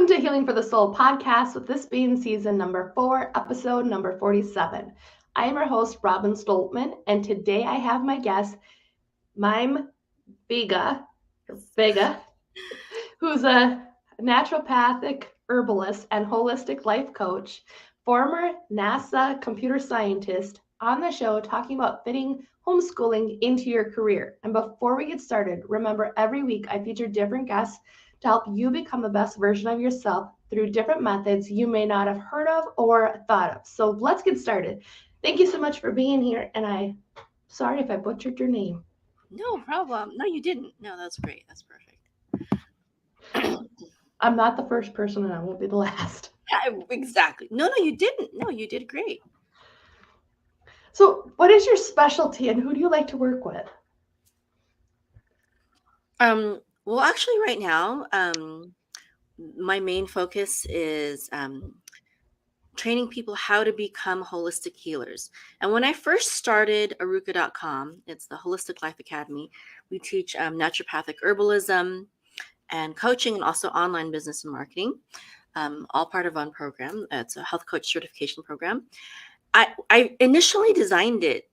Welcome to Healing for the Soul podcast, with this being season number 4, episode number 47. I am your host, Robin Stoltman, and today I have my guest, Mayim Vega, who's a naturopathic herbalist and holistic life coach, former NASA computer scientist, on the show talking about fitting homeschooling into your career. And before we get started, remember every week I feature different guests to help you become the best version of yourself through different methods you may not have heard of or thought of. So let's get started. Thank you so much for being here, and I'm sorry if I butchered your name. No problem. No, you didn't. No, that's great. That's perfect. I'm not the first person, and I won't be the last. Exactly. No, you didn't. No, you did great. So, what is your specialty, and who do you like to work with? Well, actually, right now, my main focus is training people how to become holistic healers. And when I first started Aruka.com, it's the Holistic Life Academy, we teach naturopathic herbalism and coaching, and also online business and marketing, all part of one program. It's a health coach certification program. I initially designed it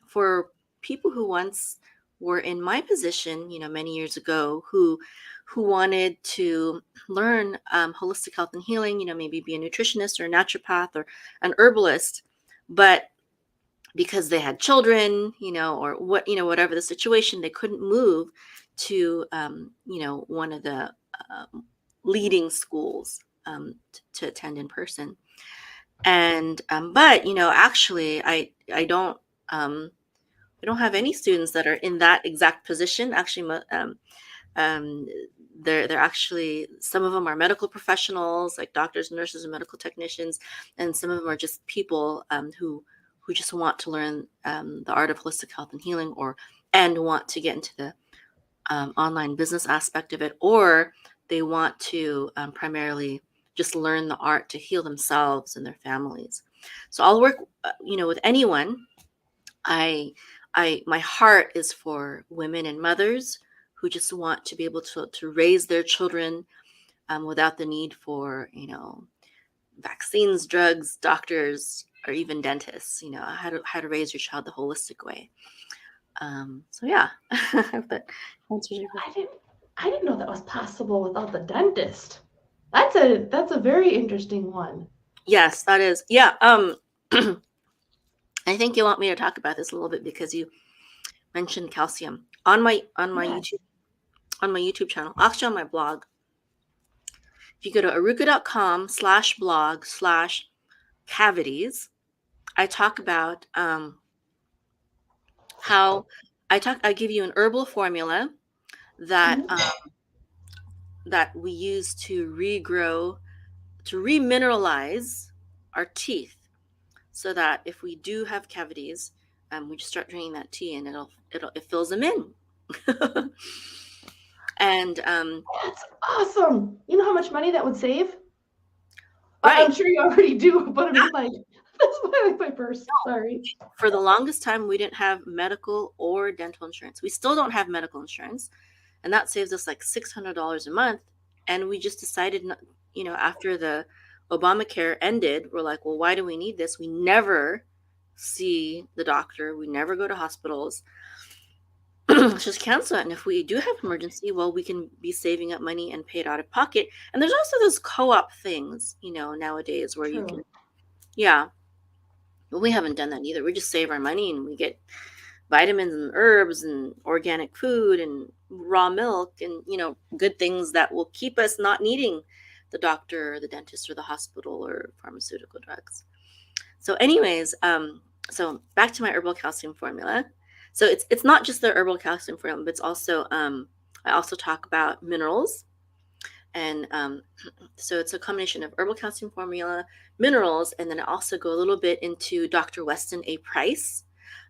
for people who once were in my position, many years ago, who wanted to learn holistic health and healing, maybe be a nutritionist or a naturopath or an herbalist, but because they had children, or whatever the situation, they couldn't move to, one of the leading schools to attend in person. And but actually, I don't have any students that are in that exact position. Actually, they're actually, some of them are medical professionals, like doctors, nurses, and medical technicians, and some of them are just people who just want to learn the art of holistic health and healing, and want to get into the online business aspect of it, or they want to primarily just learn the art to heal themselves and their families. So I'll work, with anyone. My heart is for women and mothers who just want to be able to raise their children without the need for, vaccines, drugs, doctors, or even dentists. How to raise your child the holistic way. So yeah, that answers your question. I didn't know that was possible without the dentist. That's a very interesting one. Yes, that is. Yeah. I think you want me to talk about this a little bit because you mentioned calcium on my Yes. YouTube channel, actually on my blog. If you go to aruka.com/blog/cavities, I talk about how I give you an herbal formula that that we use to remineralize our teeth, so that if we do have cavities, we just start drinking that tea and it fills them in. And That's awesome. You know how much money that would save? right. I'm sure you already do, but I'm just like, that's my purse. Sorry. For the longest time, we didn't have medical or dental insurance. We still don't have medical insurance, and that saves us like $600 a month. And we just decided, after the Obamacare ended, we're like, well, why do we need this? We never see the doctor. We never go to hospitals. Let's just cancel it. And if we do have emergency, well, we can be saving up money and pay it out of pocket. And there's also those co-op things, nowadays where you can, yeah. But we haven't done that either. We just save our money and we get vitamins and herbs and organic food and raw milk and, good things that will keep us not needing the doctor or the dentist or the hospital or pharmaceutical drugs. So anyways, so back to my herbal calcium formula. So it's not just the herbal calcium formula, but it's also, I also talk about minerals. And so it's a combination of herbal calcium formula, minerals, and then I also go a little bit into Dr. Weston A. Price.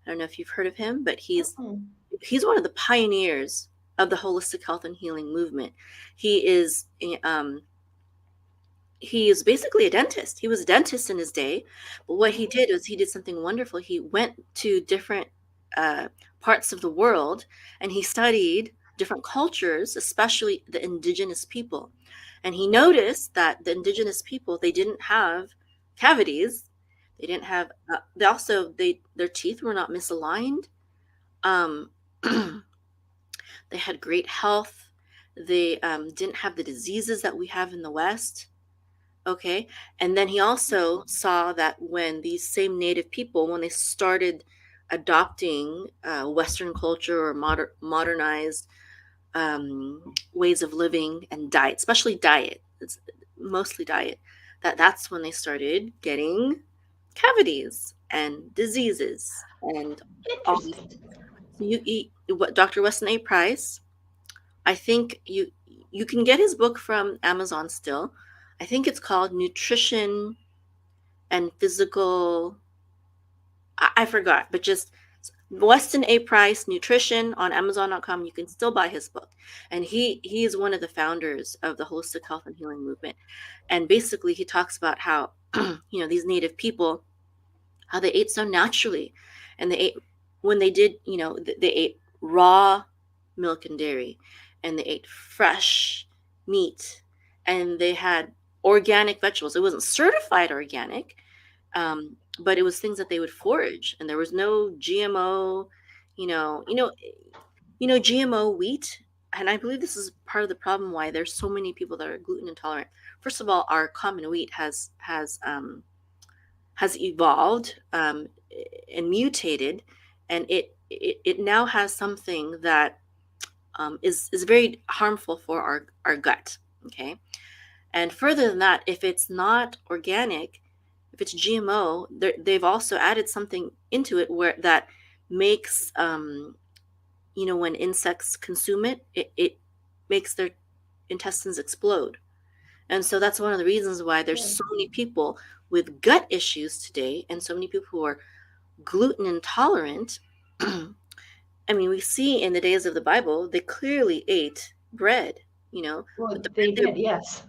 I don't know if you've heard of him, but he's one of the pioneers of the holistic health and healing movement. He is basically a dentist. He was a dentist in his day, but what he did was he did something wonderful. He went to different parts of the world and he studied different cultures, especially the indigenous people. And he noticed that the indigenous people, they didn't have cavities. They didn't have, they also, their teeth were not misaligned. Um, they had great health. They didn't have the diseases that we have in the West. Okay. And then he also saw that when these same native people, when they started adopting Western culture or modernized ways of living and diet, especially diet, it's mostly diet, that's when they started getting cavities and diseases and all these Interesting. things. So you eat what Dr. Weston A. Price, I think you can get his book from Amazon still. I think it's called Nutrition and Physical. I forgot, but just Weston A. Price Nutrition on Amazon.com. You can still buy his book, and he is one of the founders of the holistic health and healing movement. And basically, he talks about how these native people, how they ate so naturally, and they ate when they did they ate raw milk and dairy, and they ate fresh meat, and they had organic vegetables. It wasn't certified organic, but it was things that they would forage, and there was no GMO, you know, you know, GMO wheat. And I believe this is part of the problem why there's so many people that are gluten intolerant. First of all, our common wheat has evolved and mutated, and it now has something that is very harmful for our gut. Okay, and further than that, if it's not organic, if it's GMO, they've also added something into it where that makes when insects consume it makes their intestines explode. And so that's one of the reasons why there's Yeah. so many people with gut issues today and so many people who are gluten intolerant. I mean, we see in the days of the Bible, they clearly ate bread, Well, but the they bread they did, yes.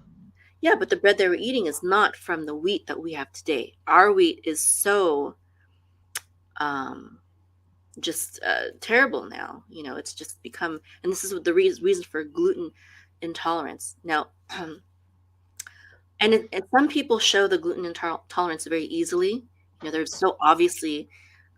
yeah, but the bread they were eating is not from the wheat that we have today. Our wheat is so um, just terrible now. It's just become, and this is what the reason for gluten intolerance. Now, and some people show the gluten intolerance very easily. They're so obviously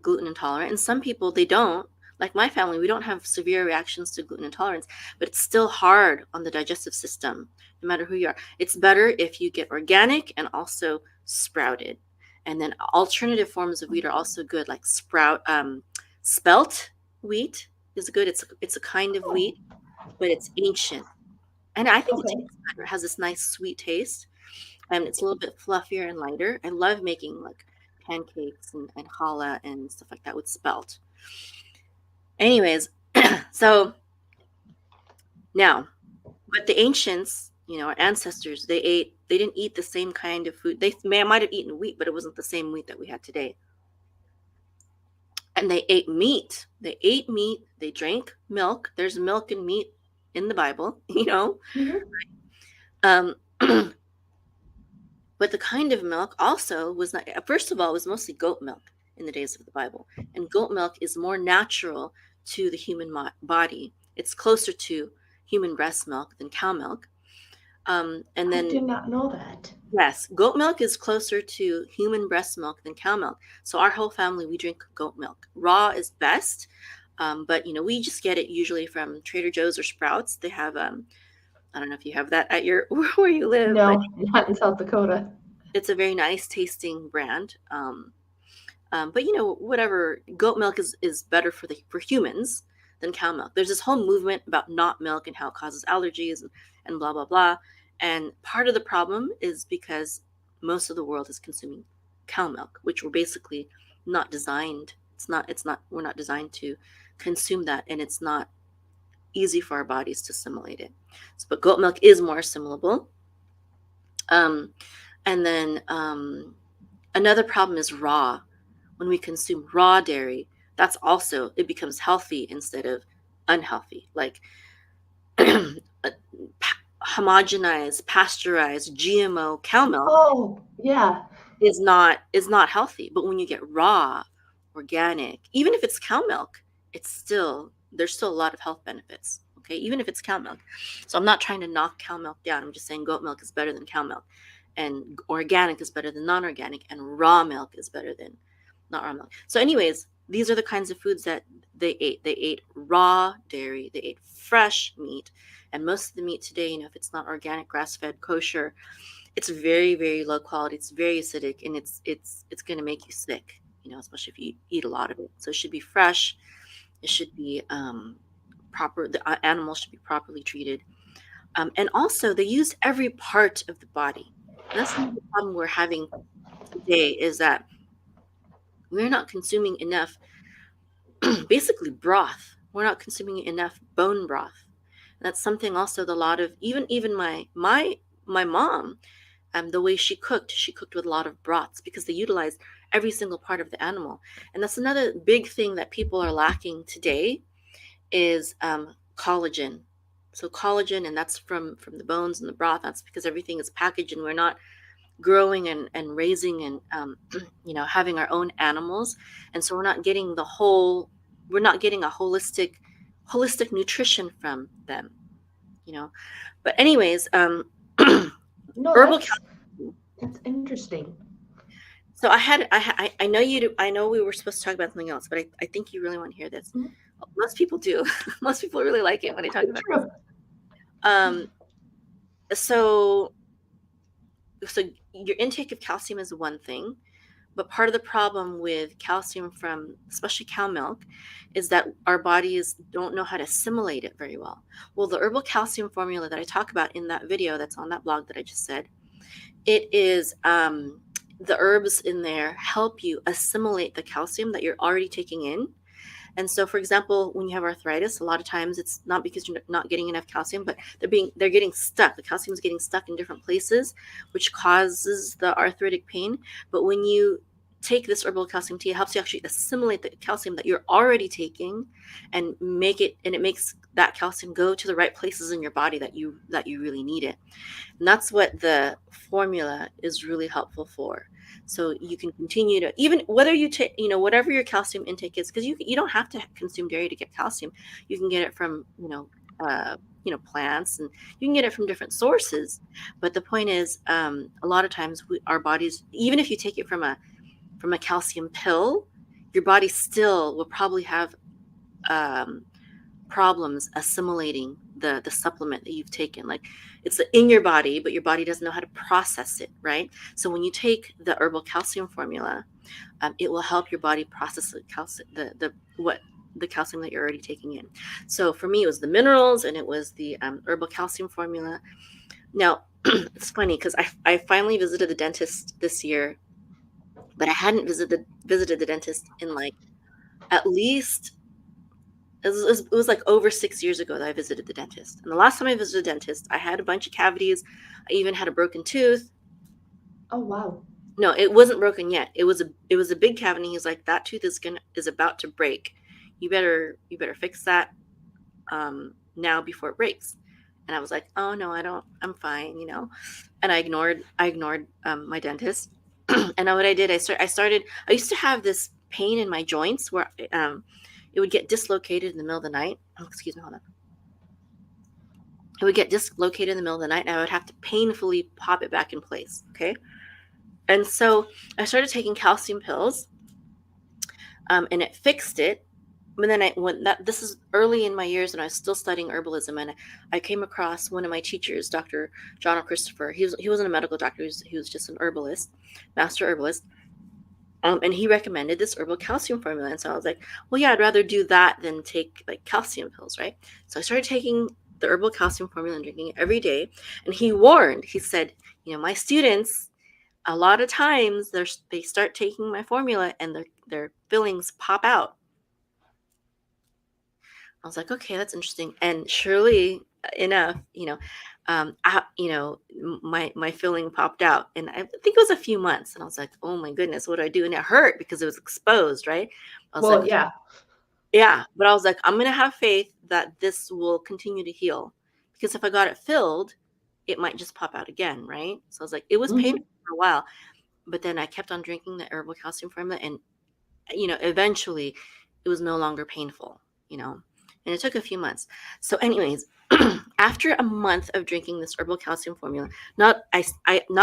gluten intolerant, and some people they don't. Like my family, we don't have severe reactions to gluten intolerance, but it's still hard on the digestive system, no matter who you are. It's better if you get organic and also sprouted. And then alternative forms of wheat are also good, like spelt wheat is good. It's a kind of Oh, wheat, but it's ancient, and I think it okay. tastes better. It has this nice sweet taste, and it's a little bit fluffier and lighter. I love making like pancakes and challah and stuff like that with spelt. Anyways, so now, but the ancients, our ancestors, they didn't eat the same kind of food. They might have eaten wheat, but it wasn't the same wheat that we had today. And they ate meat. They ate meat. They drank milk. There's milk and meat in the Bible, Hmm. Um, but the kind of milk also was not, first of all, it was mostly goat milk in the days of the Bible. And goat milk is more natural to the human body. It's closer to human breast milk than cow milk. And I then, did not know that. yes, goat milk is closer to human breast milk than cow milk. So our whole family, we drink goat milk. Raw is best. But we just get it usually from Trader Joe's or Sprouts. They have I don't know if you have that at your where you live, but No, not in South Dakota. it's a very nice tasting brand. But whatever, goat milk is better for humans than cow milk. There's this whole movement about not milk and how it causes allergies and blah blah blah. And part of the problem is because most of the world is consuming cow milk, which we're basically not designed. It's not we're not designed to consume that, and it's not easy for our bodies to assimilate it. So, but goat milk is more assimilable. Um, and then another problem is raw. When we consume raw dairy, that's also, it becomes healthy instead of unhealthy. Like homogenized, pasteurized, GMO cow milk Oh, yeah. is not healthy. But when you get raw, organic, even if it's cow milk, there's still a lot of health benefits. Okay, even if it's cow milk. So I'm not trying to knock cow milk down. I'm just saying goat milk is better than cow milk, and organic is better than non-organic, and raw milk is better than not raw milk. So, anyways, these are the kinds of foods that they ate. They ate raw dairy. They ate fresh meat, and most of the meat today, if it's not organic, grass-fed, kosher, it's very, very low quality. It's very acidic, and it's going to make you sick. Especially if you eat a lot of it. So it should be fresh. It should be proper. The animals should be properly treated. And also, they use every part of the body. And that's the problem we're having today, is that we're not consuming enough, basically broth. We're not consuming enough bone broth. And that's something also that a lot of even my mom, the way she cooked with a lot of broths, because they utilized every single part of the animal. And that's another big thing that people are lacking today is collagen. So collagen, and that's from the bones and the broth. That's because everything is packaged, and we're not growing and raising and having our own animals, and so we're not getting a holistic nutrition from them. But anyways, No, herbal that's interesting. So I know we were supposed to talk about something else, but I think you really want to hear this. Mhm. Most people do. Most people really like it when I talk about True. this. Um, so your intake of calcium is one thing, but part of the problem with calcium from especially cow milk is that our bodies don't know how to assimilate it very well. Well, the herbal calcium formula that I talk about in that video that's on that blog that I just said, it is the herbs in there help you assimilate the calcium that you're already taking in. And so, for example, when you have arthritis, a lot of times it's not because you're not getting enough calcium, but they're getting stuck. The calcium is getting stuck in different places, which causes the arthritic pain. But when you take this herbal calcium tea, it helps you actually assimilate the calcium that you're already taking, and it makes that calcium go to the right places in your body that you really need it. And that's what the formula is really helpful for. So you can continue to, even whether you take, whatever your calcium intake is, because you don't have to consume dairy to get calcium. You can get it from, plants, and you can get it from different sources. But the point is, a lot of times our bodies, even if you take it from a calcium pill, your body still will probably have problems assimilating the supplement that you've taken. Like, it's in your body, but your body doesn't know how to process it, right? So when you take the herbal calcium formula, it will help your body process the calcium that you're already taking in. So for me, it was the minerals, and it was the herbal calcium formula. Now, it's funny because I finally visited the dentist this year, but I hadn't visited the dentist in like at least it was like over 6 years ago that I visited the dentist. And the last time I visited the dentist, I had a bunch of cavities. I even had a broken tooth. Oh, wow. No, it wasn't broken yet. It was a big cavity. He's like, that tooth is about to break. You better fix that now before it breaks. And I was like, oh no, I don't. I'm fine, And I ignored my dentist. And what I did, I used to have this pain in my joints where it would get dislocated in the middle of the night. Oh, excuse me, hold on. It would get dislocated in the middle of the night, and I would have to painfully pop it back in place. Okay. And so I started taking calcium pills, and it fixed it. But then this is early in my years, and I was still studying herbalism, and I came across one of my teachers, Dr. John Christopher. He wasn't a medical doctor. He was just an herbalist, master herbalist. And he recommended this herbal calcium formula. And so I was like, well, yeah, I'd rather do that than take like calcium pills, right? So I started taking the herbal calcium formula and drinking it every day. And he said, my students, a lot of times they start taking my formula and their fillings pop out. I was like, okay, that's interesting. And surely enough, my filling popped out, and I think it was a few months, and I was like, oh my goodness, what do I do? And it hurt because it was exposed, right? I was like, yeah, but I was like, I'm going to have faith that this will continue to heal, because if I got it filled, it might just pop out again, right? So I was like, it was painful for a while, but then I kept on drinking the herbal calcium formula, and eventually it was no longer painful, and it took a few months. So anyways, after a month of drinking this herbal calcium formula, not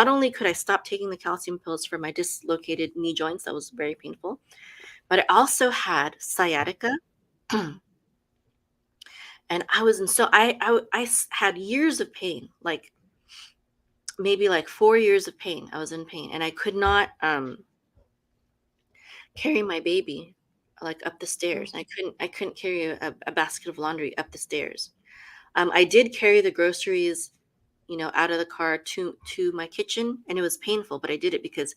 only could I stop taking the calcium pills for my dislocated knee joints, that was very painful, but I also had sciatica. And I was in so I had years of pain, like maybe like 4 years of pain. I was in pain, and I could not carry my baby like up the stairs. I couldn't carry a basket of laundry up the stairs. I did carry the groceries, out of the car to my kitchen, and it was painful, but I did it because,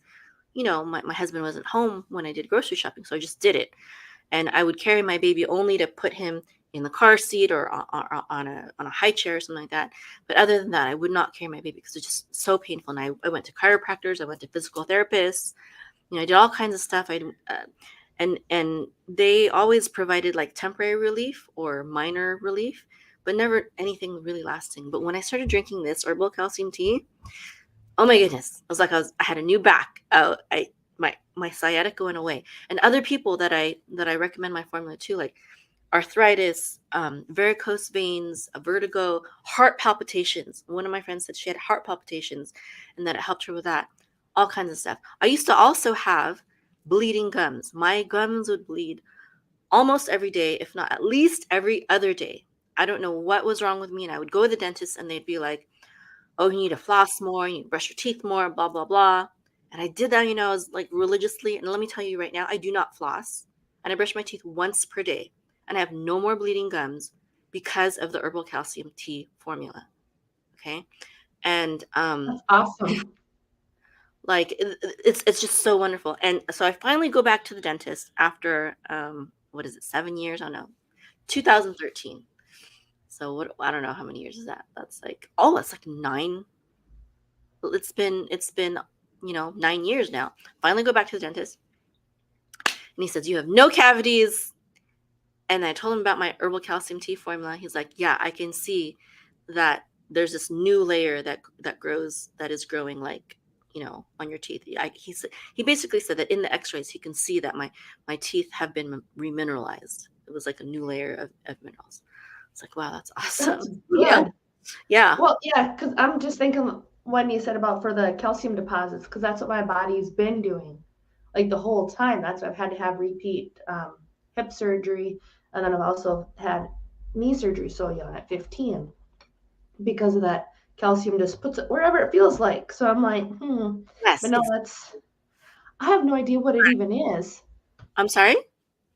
my husband wasn't home when I did grocery shopping, so I just did it. And I would carry my baby only to put him in the car seat or on a high chair or something like that. But other than that, I would not carry my baby because it's just so painful. And I went to chiropractors, I went to physical therapists, I did all kinds of stuff. And they always provided like temporary relief or minor relief, but never anything really lasting. But when I started drinking this herbal calcium tea, oh my goodness, I was like, I had a new back. My sciatica went away. And other people that I recommend my formula to, like arthritis, varicose veins, vertigo, heart palpitations. One of my friends said she had heart palpitations and that it helped her with that. All kinds of stuff. I used to also have bleeding gums. My gums would bleed almost every day, if not at least every other day. I don't know what was wrong with me. And I would go to the dentist and they'd be like, oh, you need to floss more, you need to brush your teeth more, blah, blah, blah. And I did that, I was like religiously. And let me tell you right now, I do not floss. And I brush my teeth once per day. And I have no more bleeding gums because of the herbal calcium tea formula. Okay. And That's awesome. like it's just so wonderful. And so I finally go back to the dentist after what is it, 7 years? Oh no, 2013. So what, I don't know how many years is that. That's like, oh, that's like 9. It's been 9 years now. Finally go back to the dentist, and he says, you have no cavities. And I told him about my herbal calcium tea formula. He's like, yeah, I can see that there's this new layer that is growing, like, on your teeth. He basically said that in the x-rays he can see that my teeth have been remineralized. It was like a new layer of minerals. It's like, wow, that's awesome. That's good. Yeah. Well, yeah, because I'm just thinking when you said about for the calcium deposits, because that's what my body's been doing like the whole time. That's why I've had to have repeat hip surgery. And then I've also had knee surgery so young at 15 because of that calcium just puts it wherever it feels like. So I'm like, Yes. but no, I have no idea what it even is. I'm sorry?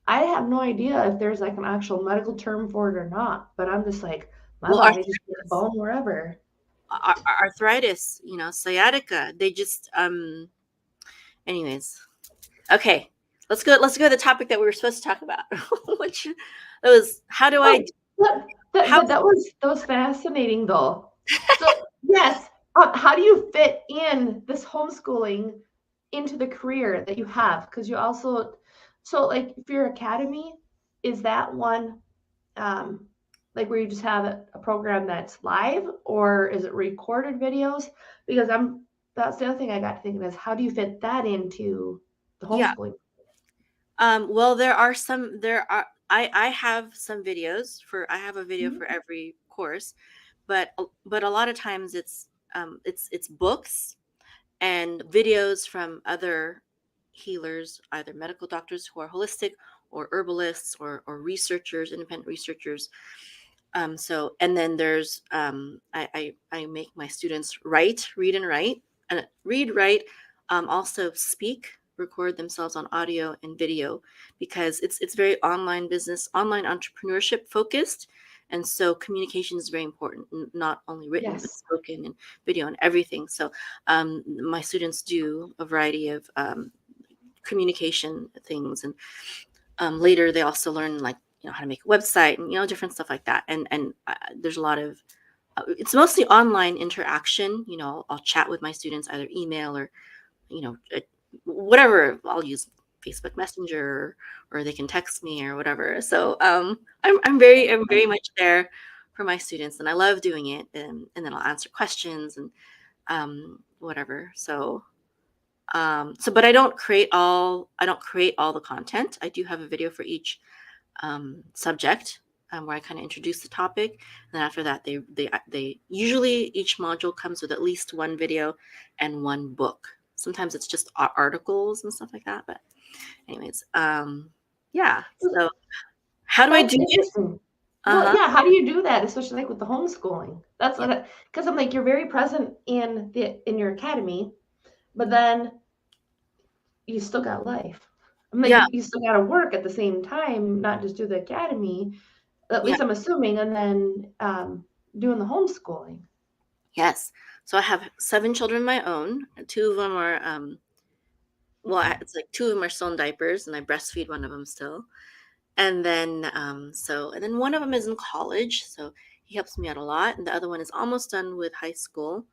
I have no idea if there's like an actual medical term for it or not, but I'm just like, my Well, body just gets bone wherever. arthritis, sciatica, they just anyways. Okay. Let's go to the topic that we were supposed to talk about. Which was, how do I That was fascinating though. So yes, how do you fit in this homeschooling into the career that you have? Because you also, so like if your academy, is that one like where you just have a program that's live, or is it recorded videos? Because that's the other thing I got to thinking is how do you fit that into the Yeah. homeschooling? Well, I have some videos I have a video for every course, but a lot of times it's books and videos from other healers, either medical doctors who are holistic, or herbalists, or researchers, independent researchers. So, and then there's I make my students read and write, and write, also speak, record themselves on audio and video, because it's very online business, online entrepreneurship focused. And so communication is very important, not only written, but spoken and video and everything. So my students do a variety of communication things. And later they also learn, like, how to make a website and, different stuff like that. And there's a lot of, it's mostly online interaction. I'll chat with my students, either email or, whatever. I'll use Facebook Messenger, or they can text me or whatever. So I'm very much there for my students, and I love doing it. And then I'll answer questions and whatever. So but I don't create all the content. I do have a video for each subject. where I kind of introduce the topic. And then after that, they usually each module comes with at least one video and one book. Sometimes it's just articles and stuff like that. But anyways, yeah. So how do I That's do it? interesting. Well, Uh-huh. yeah, how do you do that, especially like with the homeschooling? That's Yeah. what, because I'm like, you're very present in your academy, but then you still got life. I'm like, Yeah. you still got to work at the same time, not just do the academy. At Yeah. least I'm assuming, and then doing the homeschooling. Yes. So I have 7 children of my own. 2 of them are it's like 2 of them are still in diapers, and I breastfeed one of them still. And then one of them is in college, so he helps me out a lot, and the other one is almost done with high school,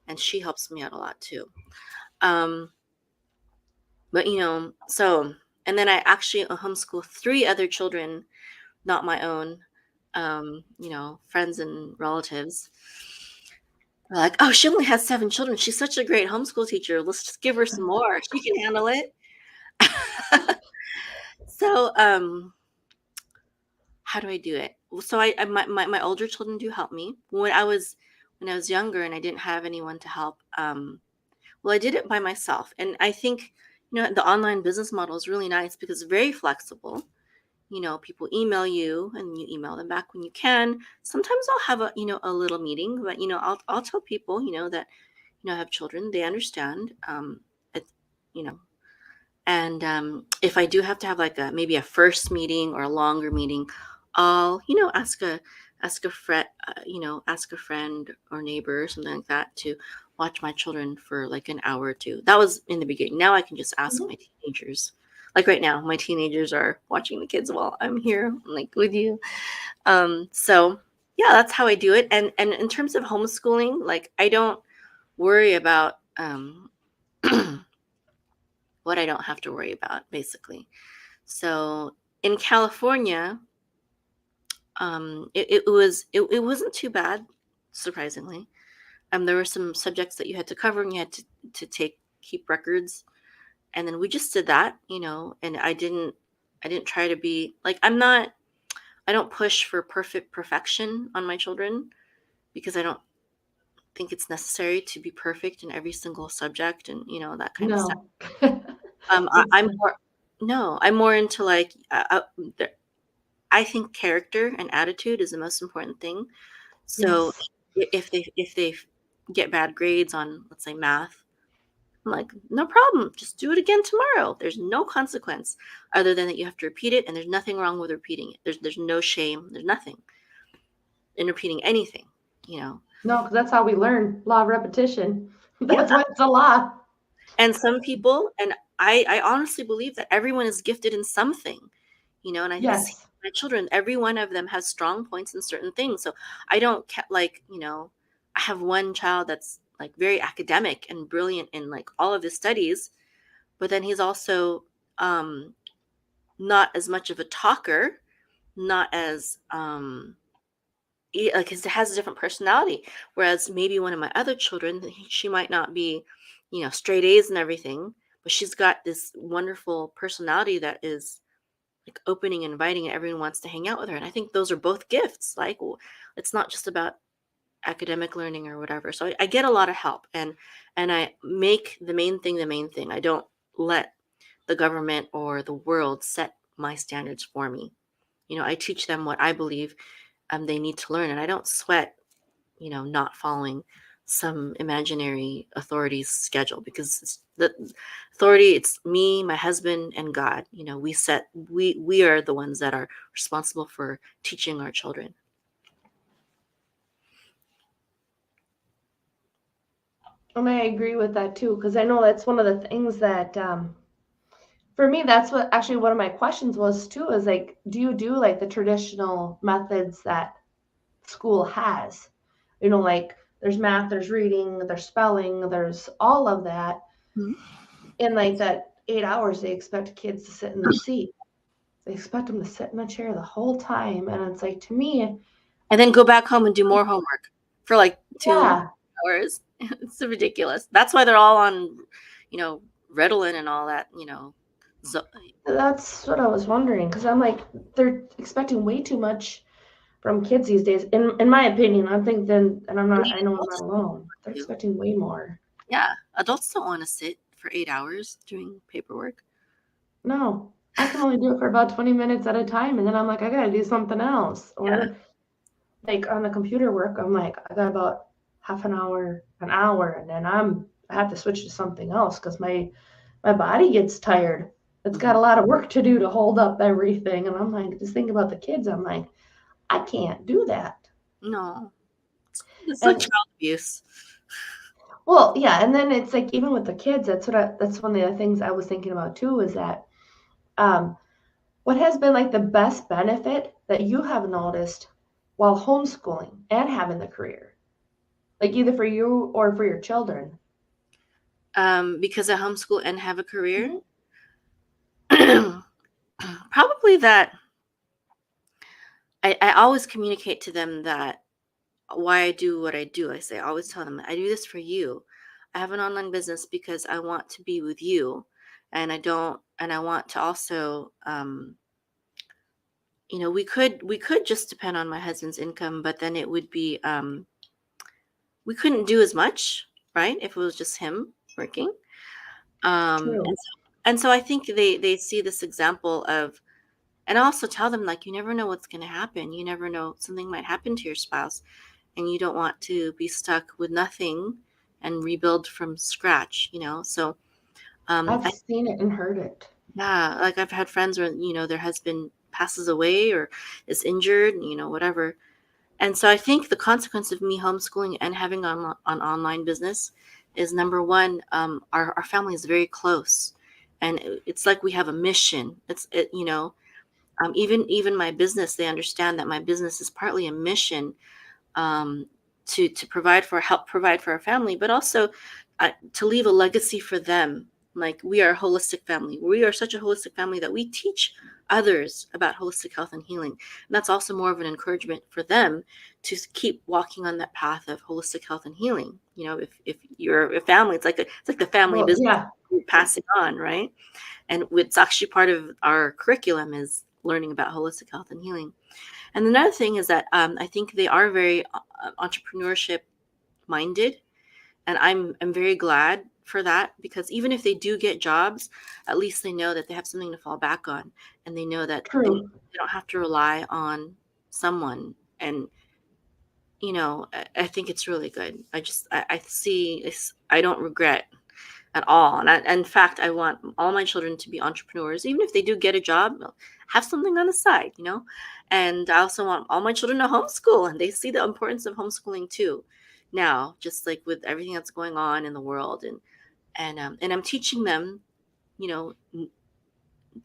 and she helps me out a lot too. Um, but and then I actually homeschool 3 other children, not my own, friends and relatives. They're like, oh, she only has 7 children. She's such a great homeschool teacher. Let's just give her some more. She can handle it. So, how do I do it? So my older children do help me. When I was younger and I didn't have anyone to help, I did it by myself. And I think, the online business model is really nice because it's very flexible. People email you and you email them back when you can. Sometimes I'll have a little meeting, but I'll tell people, that I have children. They understand. It, you know, and if I do have to have like maybe a first meeting or a longer meeting, I'll ask a friend, ask a friend or neighbor or something like that to watch my children for like an hour or two. That was in the beginning. Now I can just ask Mhm. my teenagers. Like right now, my teenagers are watching the kids while I'm here, like with you. So yeah, that's how I do it. And in terms of homeschooling, like I don't worry about what I don't have to worry about, basically. So in California, it wasn't too bad, surprisingly. There were some subjects that you had to cover and you had to keep records, and then we just did that, and I didn't try to be like I don't push for perfection on my children because I don't think it's necessary to be perfect in every single subject and that kind of stuff. No. I'm Exactly. more no, I'm more into like I think character and attitude is the most important thing. So Yes. if they get bad grades on, let's say, math, I'm like, no problem, just do it again tomorrow. There's no consequence other than that you have to repeat it, and there's nothing wrong with repeating it. There's no shame. There's nothing in repeating anything. You know. No, because that's how we learn law of repetition. Yeah. That's why it's a law. And some people, and I honestly believe that everyone is gifted in something, and I see Yes. my children, every one of them has strong points in certain things. So I don't like, I have one child that's like very academic and brilliant in like all of his studies, but then he's also um, not as much of a talker, not as like he has a different personality. Whereas maybe one of my other children, she might not be, straight A's and everything, but she's got this wonderful personality that is like opening and inviting, and everyone wants to hang out with her. And I think those are both gifts. Like it's not just about academic learning or whatever. So I get a lot of help, and I make the main thing the main thing. I don't let the government or the world set my standards for me. I teach them what I believe they need to learn, and I don't sweat, not following some imaginary authority's schedule because it's the authority. It's me, my husband, and God. We are the ones that are responsible for teaching our children. And I agree with that too, because I know that's one of the things that, for me, that's what actually one of my questions was too, is like, do you do like the traditional methods that school has? Like there's math, there's reading, there's spelling, there's all of that. Mhm. In like that 8 hours, they expect kids to sit in their seat. They expect them to sit in the chair the whole time. And it's like, to me, And then go back home and do more homework for like 2 yeah, hours. It's ridiculous. That's why they're all on, Ritalin and all that. Zo- that's what I was wondering. Because I'm like, they're expecting way too much. from kids these days. In my opinion, I'm thinking, and I mean, I know I'm not adults don't alone. They're want to. expecting way more. Yeah, adults don't want to sit for 8 hours doing paperwork. No, I can only do it for about 20 minutes at a time, and then I'm like, I gotta do something else. Yeah. Or like on the computer work, I'm like, I got about half an hour, and then I have to switch to something else because my body gets tired. It's got Mhm. a lot of work to do to hold up everything, and I'm like, just think about the kids. I'm like, I can't do that. No, it's like And child abuse. well, yeah, and then it's like even with the kids, that's one of the things I was thinking about too is that um, what has been like the best benefit that you have noticed while homeschooling and having the career, like either for you or for your children? Because I homeschool and have a career. Mm-hmm. Probably that I always communicate to them that why I do what I do. I always tell them, I do this for you. I have an online business because I want to be with you. And I want to also, we could just depend on my husband's income, but then it would be, we couldn't do as much, right? If it was just him working. Um, True. and so, and so I think they see this example of, and I also tell them like, you never know what's going to happen. You never know, something might happen to your spouse, and you don't want to be stuck with nothing and rebuild from scratch. So I've I seen it and heard it. yeah, like I've had friends where their husband passes away or is injured, whatever. And so I think the consequence of me homeschooling and having an online business is number one, our family is very close, and it's like we have a mission. Even my business, they understand that my business is partly a mission, um, to help provide for our family, but also to leave a legacy for them. Like, we are a holistic family. We are such a holistic family that we teach others about holistic health and healing, and that's also more of an encouragement for them to keep walking on that path of holistic health and healing. If you're a family, it's like the family Well, business yeah, we pass it on, right? And it's actually part of our curriculum is learning about holistic health and healing. And another thing is that I think they are very entrepreneurship minded, and I'm very glad for that, because even if they do get jobs, at least they know that they have something to fall back on, and they know that true. they don't have to rely on someone. And I think it's really good. I see I don't regret at all. And in fact, I want all my children to be entrepreneurs, even if they do get a job, have something on the side. And I also want all my children to homeschool, and they see the importance of homeschooling too. Now, just like with everything that's going on in the world, and I'm teaching them, you know,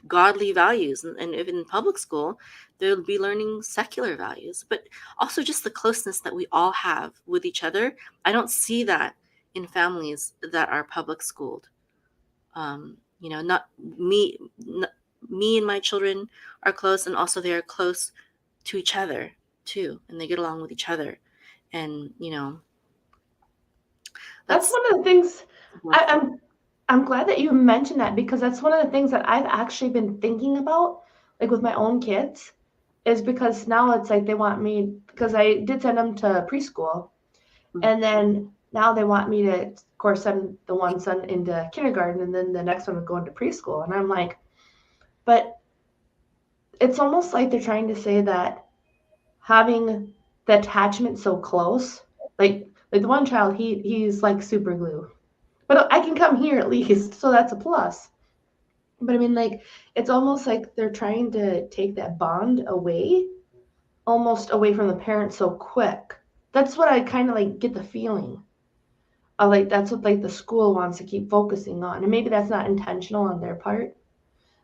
godly values, and if in public school, they'll be learning secular values, but also just the closeness that we all have with each other. I don't see that in families that are public schooled. Not me n- me and my children are close, and also they are close to each other too, and they get along with each other. And That's that's one of the things I, important. I'm glad that you mentioned that because that's one of the things that I've actually been thinking about, like with my own kids, is because now it's like they want me because I did send them to preschool, Mm. and then now they want me to, of course, send the one son into kindergarten, and then the next one would go into preschool, and I'm like, but it's almost like they're trying to say that having the attachment so close, like the one child, he's like super glue, but I can come here at least, so that's a plus. But I mean, like, it's almost like they're trying to take that bond away, almost away from the parents so quick. That's what I kind of like get the feeling of, like that's what like the school wants to keep focusing on, and maybe that's not intentional on their part.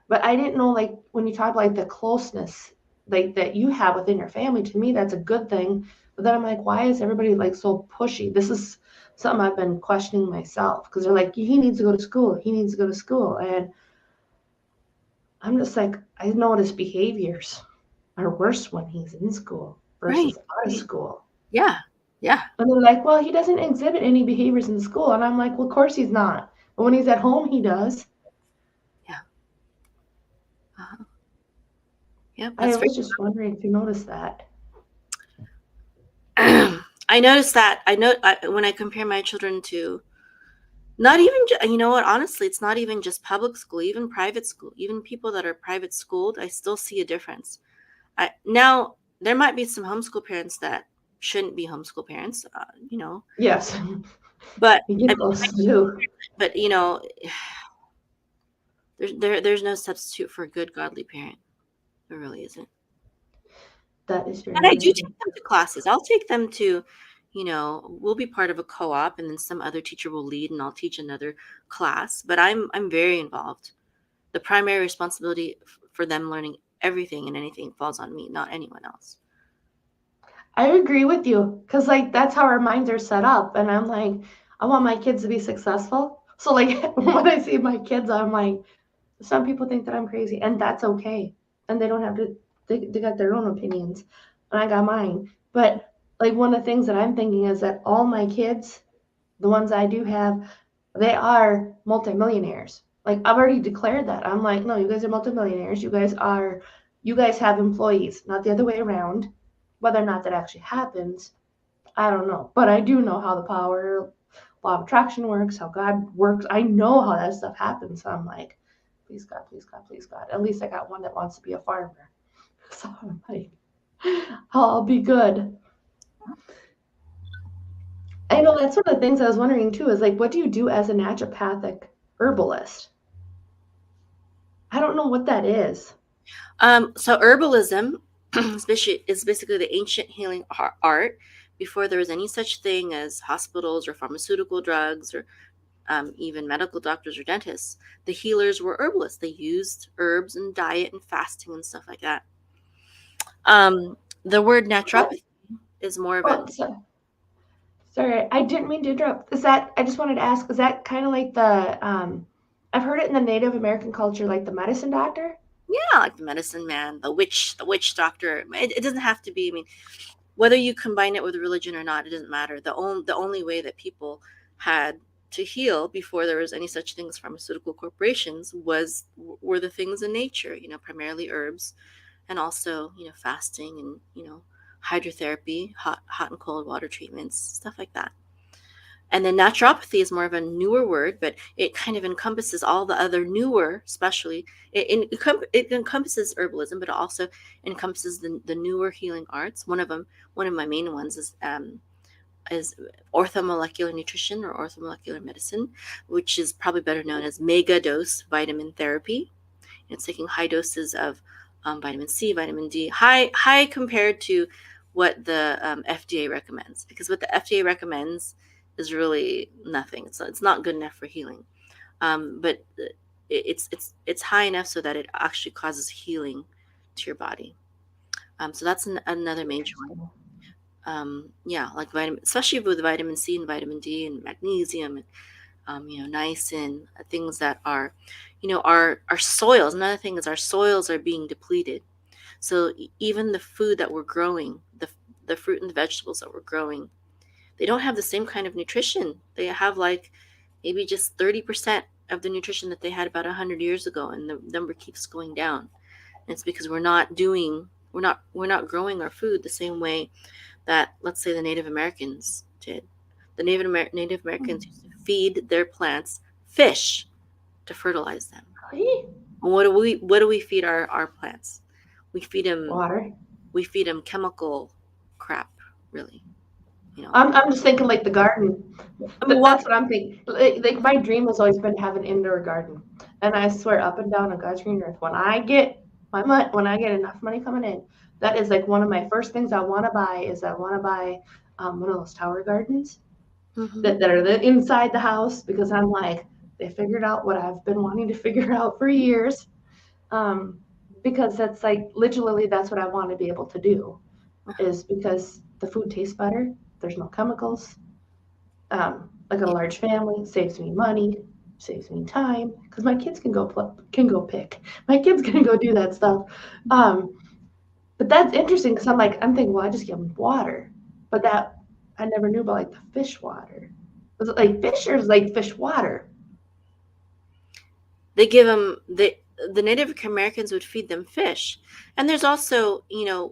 But I didn't know, like when you talk like the closeness like that you have within your family, to me that's a good thing. But then I'm like, why is everybody like so pushy? This is something I've been questioning myself because they're like, he needs to go to school, he needs to go to school, and I'm just like, I notice behaviors are worse when he's in school Right, versus out of right. school. Yeah, yeah. And they're like, well, he doesn't exhibit any behaviors in school. And I'm like, well, of course he's not. But when he's at home, he does. Yeah. uh Yep, I that's very. was just wondering if you noticed that. I noticed that. When I compare my children to not even, you know what, honestly, it's not even just public school, even private school, even people that are private schooled, I still see a difference. Now, there might be some homeschool parents that shouldn't be homeschool parents, Yes, but you I get mean, those too. but there's no substitute for a good godly parent. There really isn't. That is And very I do true. take them to classes. I'll take them to, we'll be part of a co-op, and then some other teacher will lead, and I'll teach another class. But I'm very involved. The primary responsibility for them learning everything and anything falls on me, not anyone else. I agree with you because like that's how our minds are set up, and I'm like, I want my kids to be successful. So like when I see my kids, I'm like, some people think that I'm crazy, and that's okay, and they don't have to. They got their own opinions, and I got mine. But like one of the things that I'm thinking is that all my kids, the ones I do have, they are multimillionaires. Like I've already declared that. I'm like, no, you guys are multimillionaires. You guys have employees, not the other way around. Whether or not that actually happens, I don't know. But I do know how the power law of attraction works, how God works. I know how that stuff happens. So I'm like, please God, please God, please God. At least I got one that wants to be a farmer. So I'm like, I'll be good. I know that's one of the things I was wondering too is like, what do you do as a naturopathic herbalist? I don't know what that is. So herbalism, especially, is basically the ancient healing art before there was any such thing as hospitals or pharmaceutical drugs or even medical doctors or dentists. The healers were herbalists. They used herbs and diet and fasting and stuff like that. The word naturopathy is more of a, Oh, sorry, I didn't mean to interrupt. Is that I just wanted to ask? Is that kind of like the I've heard it in the Native American culture, like the medicine doctor? yeah, like the medicine man, the witch doctor. It doesn't have to be. I mean, whether you combine it with religion or not, it doesn't matter. The only way that people had to heal before there was any such thing as pharmaceutical corporations were the things in nature. Primarily herbs, and also fasting, and hydrotherapy, hot and cold water treatments, stuff like that. And then naturopathy is more of a newer word, but it kind of encompasses all the other newer, especially it encompasses herbalism, but it also encompasses the newer healing arts. One of my main ones is orthomolecular nutrition or orthomolecular medicine, which is probably better known as mega dose vitamin therapy. It's taking high doses of vitamin C, vitamin D, high compared to what the FDA recommends, because what the FDA recommends is really nothing. It's not good enough for healing, but it's high enough so that it actually causes healing to your body. So that's another major one. Interesting. Yeah, like vitamin, especially with vitamin C and vitamin D and magnesium and niacin, things that are, our soils. Another thing is our soils are being depleted. So even the food that we're growing, the fruit and the vegetables that we're growing, they don't have the same kind of nutrition. They have like maybe just 30% of the nutrition that they had about 100 years ago, and the number keeps going down. And it's because we're not growing our food the same way that, let's say, the Native Americans did. The Native Americans used to feed their plants fish to fertilize them. Really? And what do we feed our plants? We feed them Water. we feed them chemical crap, really. You know, I'm just thinking like the garden. I mean, That's what I'm thinking. Like my dream has always been to have an indoor garden, and I swear up and down on God's green earth, when I get when I get enough money coming in, that is like one of my first things I want to buy. Is I want to buy one of those tower gardens mm-hmm. that are inside the house, because I'm like, they figured out what I've been wanting to figure out for years. Um, because that's like literally that's what I want to be able to do, is because the food tastes better. There's no chemicals. I got a large family, saves me money, saves me time, because my kids can go pick. My kids can go do that stuff. Um, but that's interesting because I'm thinking, well, I just give them water, but that I never knew about like the fish water. Was it like fish or is it like fish water? They give them the Native Americans would feed them fish. And there's also,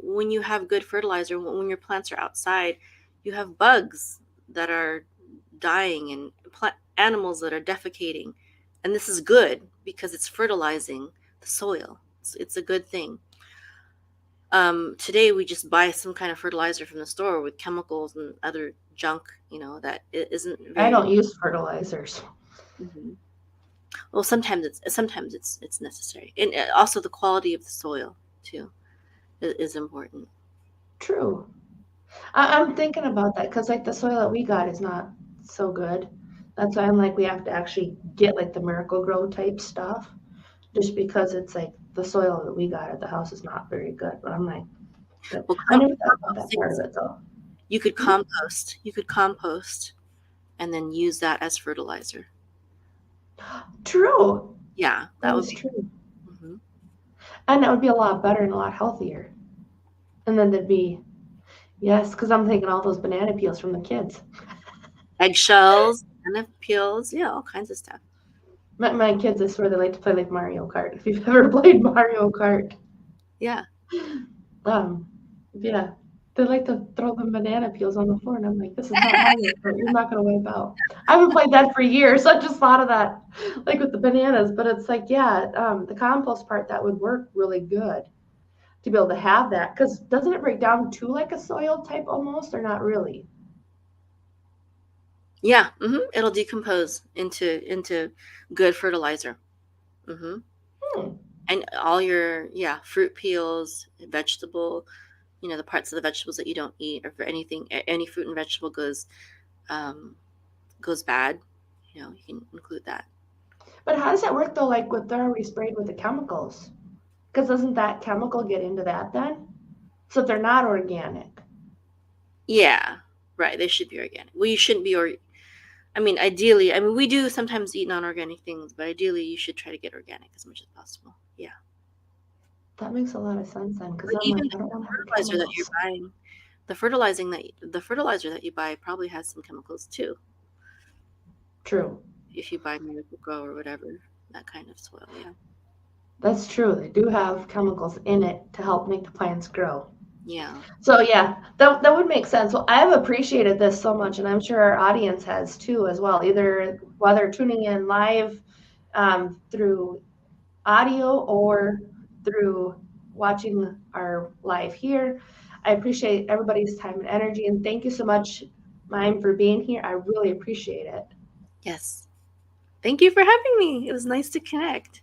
when you have good fertilizer, when your plants are outside, You have bugs that are dying and animals that are defecating. And this is good because it's fertilizing the soil. It's a good thing. Today we just buy some kind of fertilizer from the store with chemicals and other junk, that isn't I very. don't use fertilizers. Mhm. Well, sometimes it's necessary, and also the quality of the soil too is important. True. I'm thinking about that because like the soil that we got is not so good. That's why I'm like we have to actually get like the Miracle Grow type stuff, just because it's like the soil that we got at the house is not very good. But I'm like, but Well, I never thought about that composting part of is, it though. you could Hmm? compost. You could compost and then use that as fertilizer. True. Yeah, that That would is be. true. Mhm. And that would be a lot better and a lot healthier. And then there'd be, yes, because I'm thinking all those banana peels from the kids. Eggshells, banana peels, yeah, all kinds of stuff. My kids, I swear they like to play like Mario Kart. If you've ever played Mario Kart, Yeah. um, yeah, they like to throw the banana peels on the floor, and I'm like, this is not Mario Kart. You're not gonna wipe out. I haven't played that for years. I just thought of that, like with the bananas. But it's like, yeah, the compost part that would work really good to be able to have that because doesn't it break down to like a soil type almost, or not really? Yeah, it'll decompose into good fertilizer. hmm Hmm. And all your, yeah, fruit peels, vegetable, the parts of the vegetables that you don't eat, or for anything, any fruit and vegetable um, goes bad, you can include that. But how does that work though? Like with they're already sprayed with the chemicals, because doesn't that chemical get into that then? So if they're not organic. Yeah, right. They should be organic. Well, you shouldn't be, I mean, ideally, we do sometimes eat non-organic things, but ideally, you should try to get organic as much as possible. Yeah. That makes a lot of sense then, because But I'm even like, the I don't want to have the fertilizer that you're chemicals. buying, the fertilizer that you buy probably has some chemicals too. True. If you buy Miracle Grow or whatever, that kind of soil, yeah. That's true. They do have chemicals in it to help make the plants grow. Yeah. So yeah, that would make sense. Well, I've appreciated this so much, and I'm sure our audience has too as well. Either whether tuning in live through audio or through watching our live here. I appreciate everybody's time and energy, and thank you so much, Mayim, for being here. I really appreciate it. Yes. Thank you for having me. It was nice to connect.